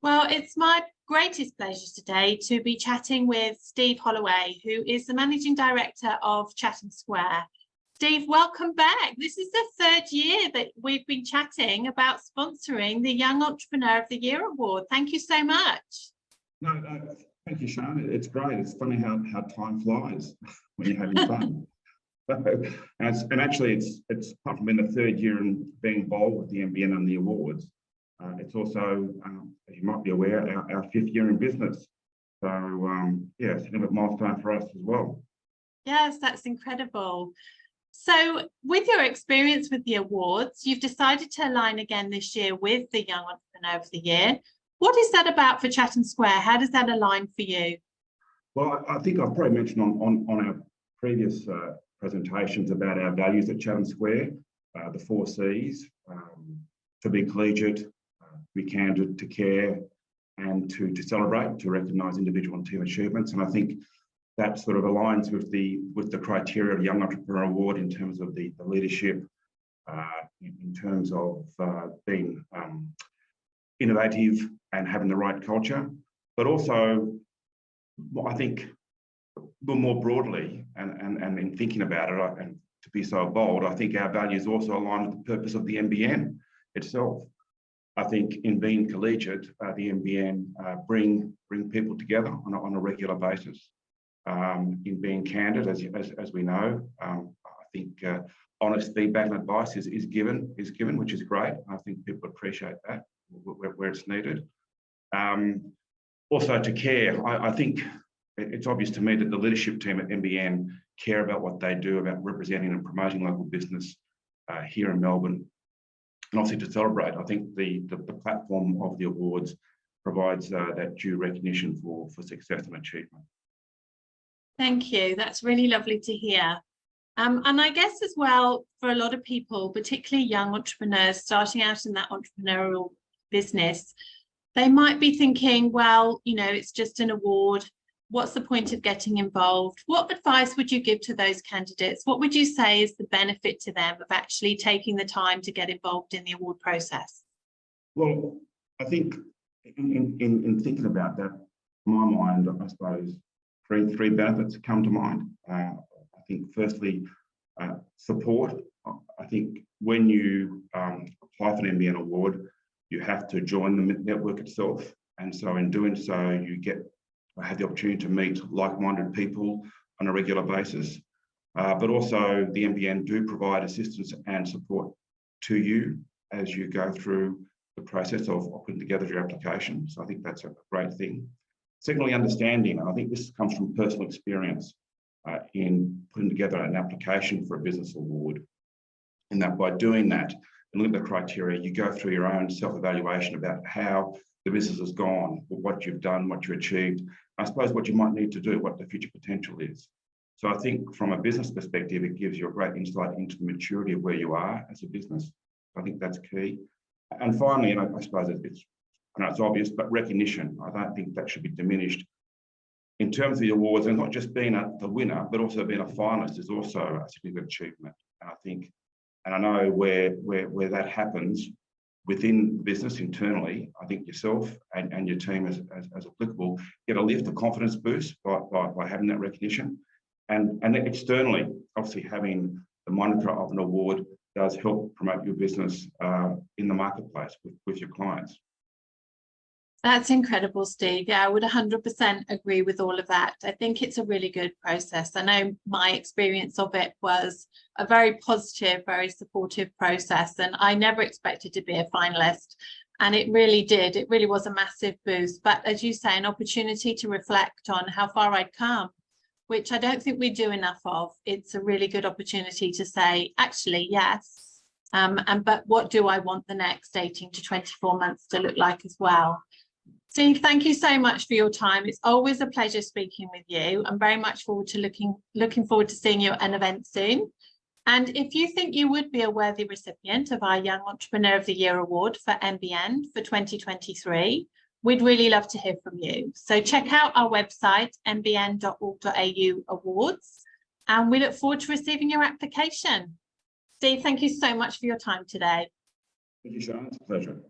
Well, it's my greatest pleasure today to be chatting with Steve Holloway, who is the Managing Director of Chatham Square. Steve, welcome back. This is the third year that we've been chatting about sponsoring the Young Entrepreneur of the Year Award. Thank you so much. No, thank you, Sean. It's great. It's funny how time flies when you're having fun. And actually, it's apart from being the third year and being involved with the MBN and the awards, it's also, as you might be aware, our fifth year in business. So, yeah, it's a little bit milestone for us as well. Yes, that's incredible. So with your experience with the awards, you've decided to align again this year with the Young Entrepreneur of the Year. What is that about for Chatham Square? How does that align for you? Well, I think I've probably mentioned on our previous presentations about our values at Chatham Square, the 4 C's, to be collegiate, to be candid, to care, and to celebrate, to recognise individual and team achievements. And I think that sort of aligns with the criteria of the Young Entrepreneur Award in terms of the leadership, in terms of being innovative and having the right culture, but also I think more broadly and in thinking about it, and to be so bold, I think our values also align with the purpose of the MBN itself. I think in being collegiate, the MBN bring people together on a regular basis. In being candid, as we know, I think honest feedback and advice is given, which is great. I think people appreciate that where it's needed. Also to care, I think it's obvious to me that the leadership team at MBN care about what they do about representing and promoting local business here in Melbourne. And obviously to celebrate, I think the platform of the awards provides that due recognition for success and achievement. Thank you. That's really lovely to hear. And I guess as well, for a lot of people, particularly young entrepreneurs starting out in that entrepreneurial business, they might be thinking, well, you know, it's just an award. What's the point of getting involved? What advice would you give to those candidates? What would you say is the benefit to them of actually taking the time to get involved in the award process? Well, I think in thinking about that, in my mind, I suppose, three benefits come to mind. I think firstly, support. I think when you apply for an MBN award, you have to join the network itself. And so in doing so, you have the opportunity to meet like-minded people on a regular basis. But also the MBN do provide assistance and support to you as you go through the process of putting together your application. So I think that's a great thing. Secondly, understanding, and I think this comes from personal experience in putting together an application for a business award, and that by doing that and looking at the criteria, you go through your own self-evaluation about how the business has gone, what you've done, what you achieved, I suppose what you might need to do, what the future potential is. So I think from a business perspective, it gives you a great insight into the maturity of where you are as a business. I think that's key. And finally, and I suppose I know it's obvious, but recognition, I don't think that should be diminished. In terms of the awards, and not just being the winner, but also being a finalist is also a significant achievement. And I think, and I know where that happens within the business internally, I think yourself and your team as applicable get a lift, a confidence boost by having that recognition. And externally, obviously having the moniker of an award does help promote your business in the marketplace with your clients. That's incredible, Steve. Yeah, I would 100% agree with all of that. I think it's a really good process. I know my experience of it was a very positive, very supportive process, and I never expected to be a finalist. And it really did. It really was a massive boost. But as you say, an opportunity to reflect on how far I'd come, which I don't think we do enough of. It's a really good opportunity to say, actually, yes. But what do I want the next 18 to 24 months to look like as well? Steve, thank you so much for your time. It's always a pleasure speaking with you. I'm very much looking forward to seeing you at an event soon. And if you think you would be a worthy recipient of our Young Entrepreneur of the Year Award for MBN for 2023, we'd really love to hear from you. So check out our website, mbn.org.au awards, and we look forward to receiving your application. Steve, thank you so much for your time today. Thank you, Sean. It's a pleasure.